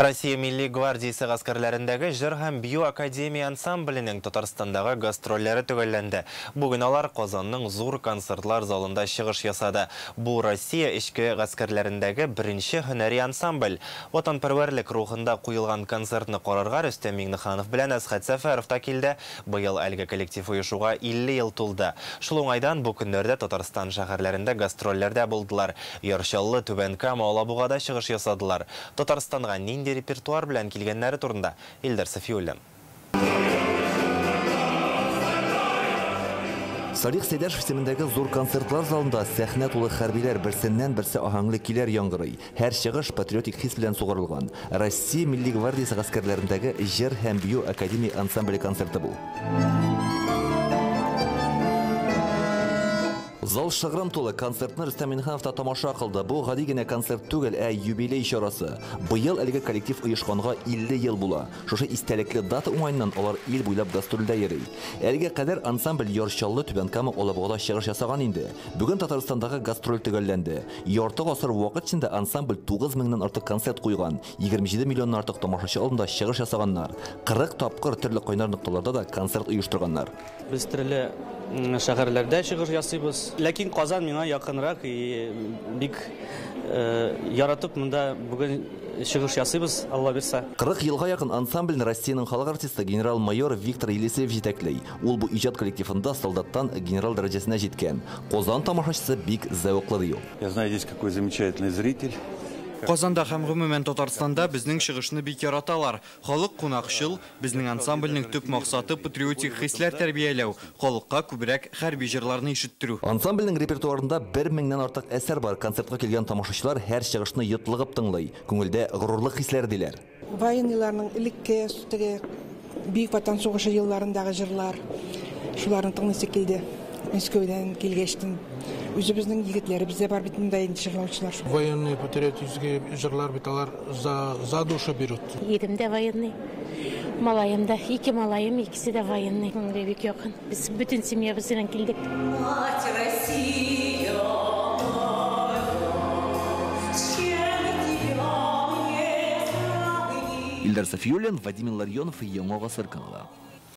Россия Milli Гвардиясы гаскерләрендәге Жыр һәм бию академия ансамблінің Татарстандағы гастрольләре төгәлләнде. Бүген алар Казанның зур концертлар залында чыгыш ясады. Бу Россия эчке гаскерләрендәге беренче һөнәри ансамбль. Ватанпәрвәрлек рухында куелган концертны карарга Рөстәм Миңнеханов белән Әсхәт Сәфәров та килде. Быел әлеге коллектив оешуга 50 ел тулды. Шул уңайдан бу көннәрдә Татарстан шәһәрләрендә гастрольләрдә булдылар. Яршаллы, Түбән Кама, Алабугада чыгыш ясадылар. Татарстанга нинди репертуар белән килгәннәре турында Илдар Сафиуллин. Салих Сейдәшев исемендәге зур концертлар залында сәхнә тулы хәрбиләр берсеннән-берсе аһаңлы килер яңгырый. Һәр чыгыш патриотик хис белән сугырылган. Россия Milli Гвардиясы гаскәрләрендәге Жыр һәм бию академия ансамбле концерты бу. Зал шыгрым тулы концертны Рөстәм Миңнеханов та тамаша кылды. Бу гади генә концерт түгел, юбилей чарасы. Быел әлеге коллектив оешканга 50 ел була. Шушы истәлекле дата уңайыннан алар ил буйлап гастрольдә йөри. Әлегә кадәр ансамбль Яршаллы, Түбән Кама, Алабугада чыгыш ясаган инде. Бүген Татарстандагы гастроль төгәлләнде. Ярты гасыр вакыт içендә ансамбль 9000-нан артык концерт куйган. 27 миллионнан артык тамашачы алдында чыгыш ясаганнар. 40 тапкыр төрле кайнар нокталарда да концерт оештырганнар. Без төрле шәһәрләрдә чыгыш ясыйбыз. Ләкин Казан миңа якынрак, бик яратып монда бүген чыгыш ясыйбыз, Алла бирсә. 40 елга якын ансамбльне Россиянең халык артисты генерал-майор Виктор Елисеев җитәкләй. Ул бу иҗат коллективында солдаттан генерал дәрәҗәсенә җиткән. Казан тамашачысы бик зәвыклы ди ул. Я знаю, здесь какой замечательный зритель. Казанда һәм гомумән Татарстанда безнең чыгышны бик яраталар. Халык кунакчыл, безнең ансамбльнең төп максаты патриотик хисләр тәрбияләү, халыкка күбрәк хәрби җырларны ишеттерү. Ансамбльнең репертуарында 1000-нән артык әсәр бар. Концертка килгән тамашачылар һәр чыгышны йотлыгып тыңлый. Күңелдә горурлык хисләр диләр. Военныйларның илекке үстеге бик ватан сугышы елларындагы җырлар, шуларны тыңлыйсы килде. Мәскәүдән килгәчтен үзебезнең егетләребез дә бар бит монда инде җырлаучылар. Военные патриотические җырлар бит алар за душу берут. Едем дә военный. Малаем да, ике малаем, икесе дә военный. Монда бик якын. Без бүтән семьябыз белән килдек. Илдар Сафиуллин, Вадим Илларионов, Яңа Гасыр каналы.